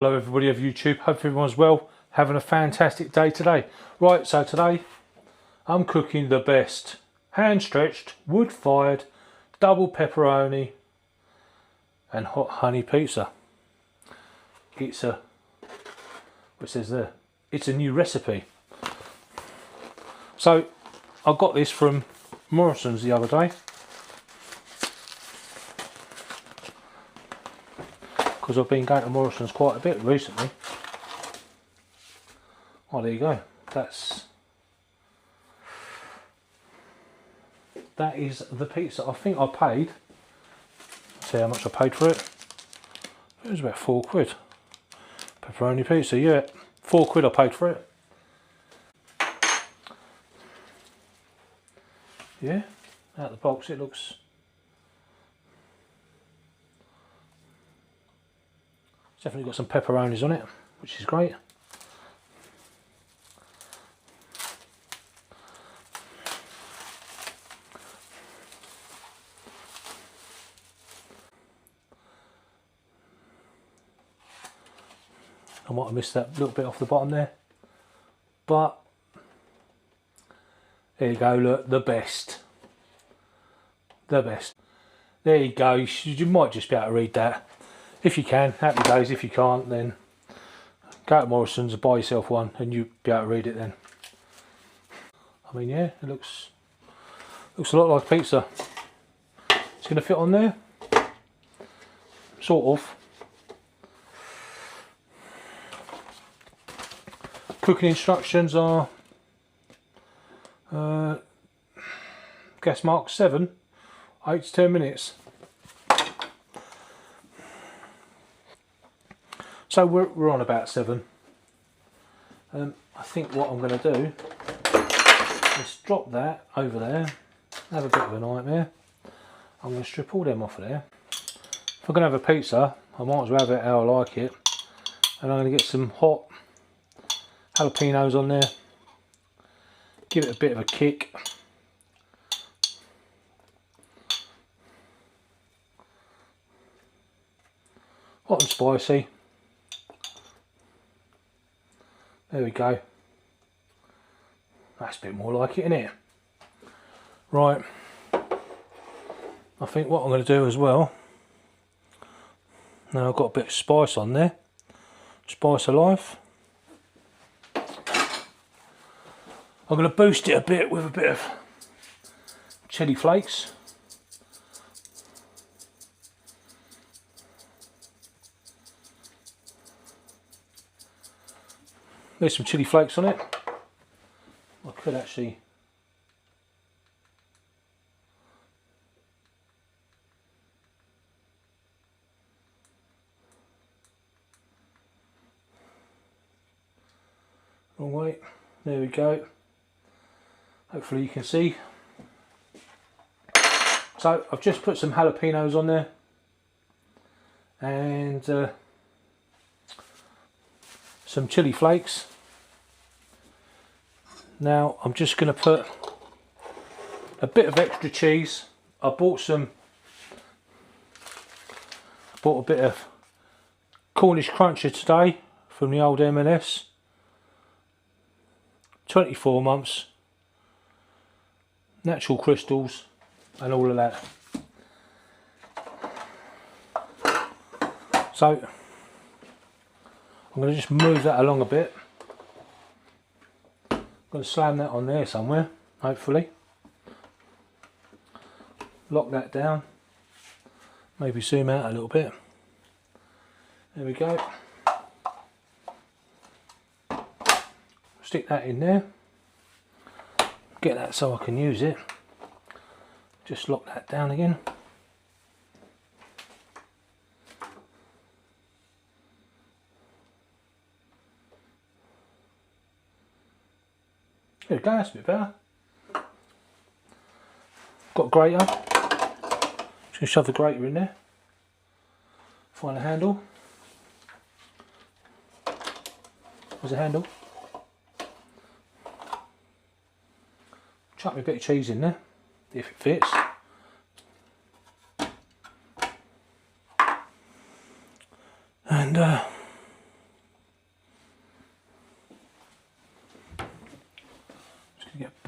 Hello everybody of YouTube, hope everyone's well, having a fantastic day today. Right, so today I'm cooking the best hand stretched, wood fired, double pepperoni and hot honey pizza. It's a, what says there, it's a new recipe. So I got this from Morrison's the other day, because I've been going to Morrison's quite a bit recently. Oh, there you go. That is the pizza. I think I paid, see how much I paid for it. It was about £4. Pepperoni pizza, yeah. £4 I paid for it. Yeah, out of the box it looks, it's definitely got some pepperonis on it, which is great. I might have missed that little bit off the bottom there, but there you go, look, the best. The best. There you go, you might just be able to read that. If you can, happy days. If you can't, then go to Morrison's and buy yourself one and you'll be able to read it then. I mean, yeah, it looks a lot like pizza. It's going to fit on there, sort of. Cooking instructions are gas mark 7, 8 to 10 minutes. So we're on about 7. I think what I'm going to do is drop that over there, have a bit of a nightmare. I'm going to strip all them off of there. If I'm going to have a pizza, I might as well have it how I like it. And I'm going to get some hot jalapenos on there, give it a bit of a kick. Hot and spicy. There we go. That's a bit more like it, isn't it? Right. I think what I'm going to do as well, now I've got a bit of spice on there, spice of life. I'm going to boost it a bit with a bit of chili flakes. There's some chili flakes on it. I could actually wrong way. There we go. Hopefully you can see. So I've just put some jalapenos on there and some chili flakes. Now I'm just going to put a bit of extra cheese. I bought a bit of Cornish cruncher today from the old M&S. 24 months, natural crystals and all of that. So I'm going to just move that along a bit. I'm going to slam that on there somewhere, hopefully. Lock that down. Maybe zoom out a little bit. There we go. Stick that in there. Get that so I can use it. Just lock that down again. There we go, that's a bit better. Got a grater. Just going to shove the grater in there. Find a handle. There's a handle. Chuck me a bit of cheese in there, if it fits. And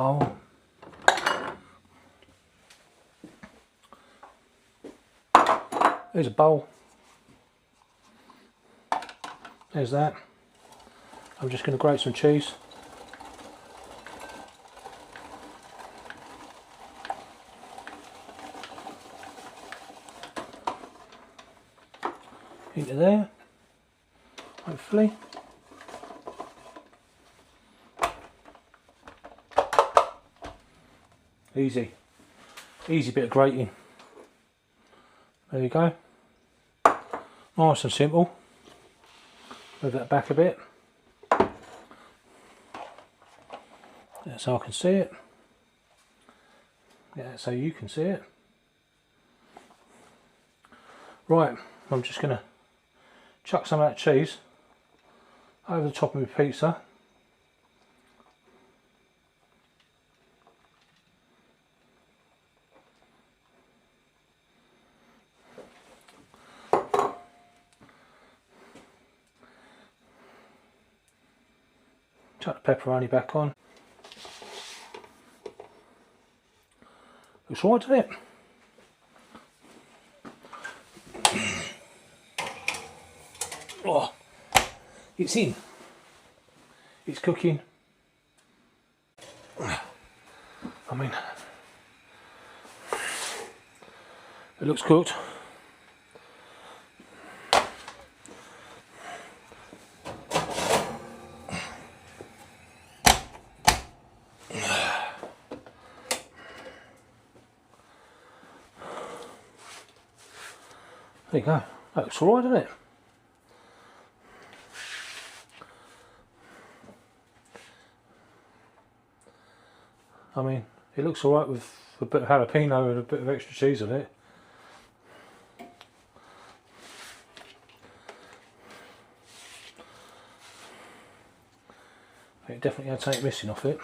bowl. There's a bowl. There's that. I'm just going to grate some cheese. Into there, hopefully. Easy bit of grating. There you go. Nice and simple. Move that back a bit. That's so I can see it. Yeah, so you can see it. Right, I'm just going to chuck some of that cheese over the top of my pizza. Chuck the pepperoni back on. Looks right, doesn't it? Oh, it's in. It's cooking. I mean, it looks cooked. There you go. That looks alright, doesn't it? I mean, it looks alright with a bit of jalapeno and a bit of extra cheese on it. It definitely had something missing off it.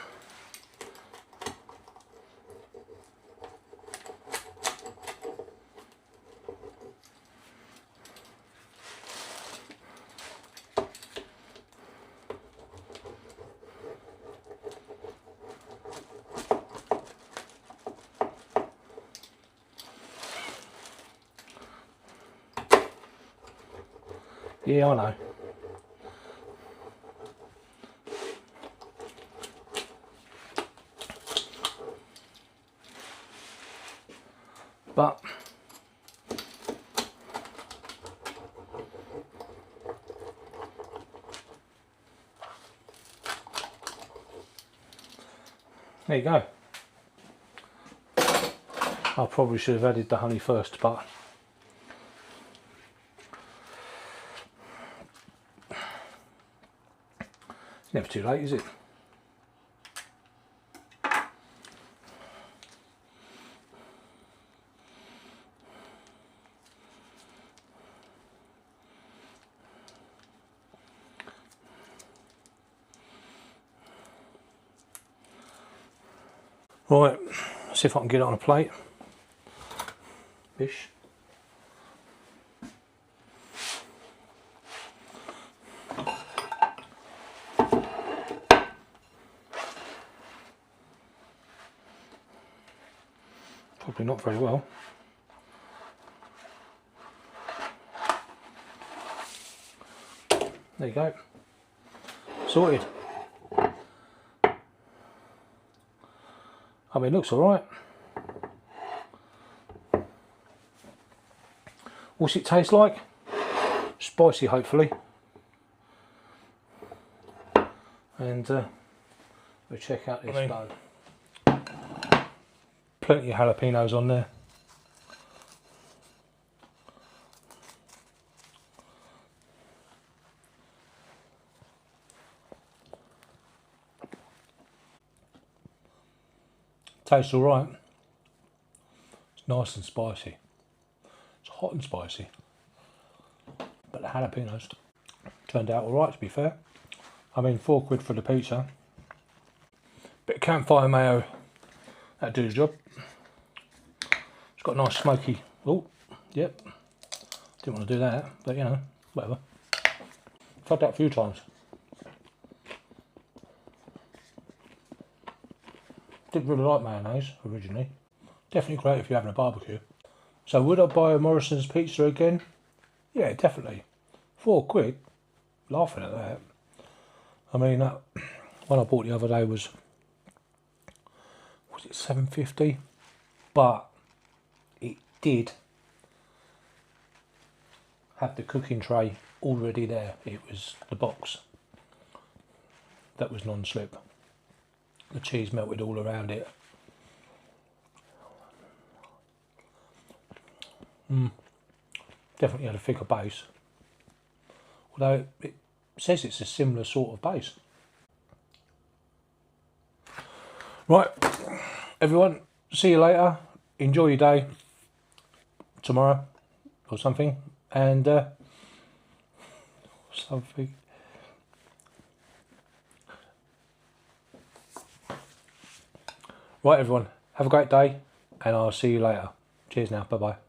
Yeah, I know. But there you go. I probably should have added the honey first, but it's never too late, is it? Right, let's see if I can get it on a plate. Bish. Probably not very well. There you go. Sorted. I mean, it looks alright. What's it taste like? Spicy, hopefully. And we'll check out this bone. Plenty of jalapenos on there. Tastes alright. It's nice and spicy. It's hot and spicy. But the jalapenos turned out alright, to be fair. I mean, £4 for the pizza. Bit of campfire mayo, that'd do the job. It's got a nice smoky, oh, yep. Didn't want to do that, but you know, whatever. I've had that a few times. didn't really like mayonnaise originally. Definitely great if you're having a barbecue. So would I buy a Morrison's pizza again? Yeah, definitely. £4, laughing at that. I mean, that one I bought the other day was it £7.50? But it did have the cooking tray already there. It was the box that was non-slip. The cheese melted all around it. Definitely had a thicker base. Although it says it's a similar sort of base. Right, everyone, see you later. Enjoy your day tomorrow or something. And something. Right, everyone, have a great day and I'll see you later. Cheers now, bye bye.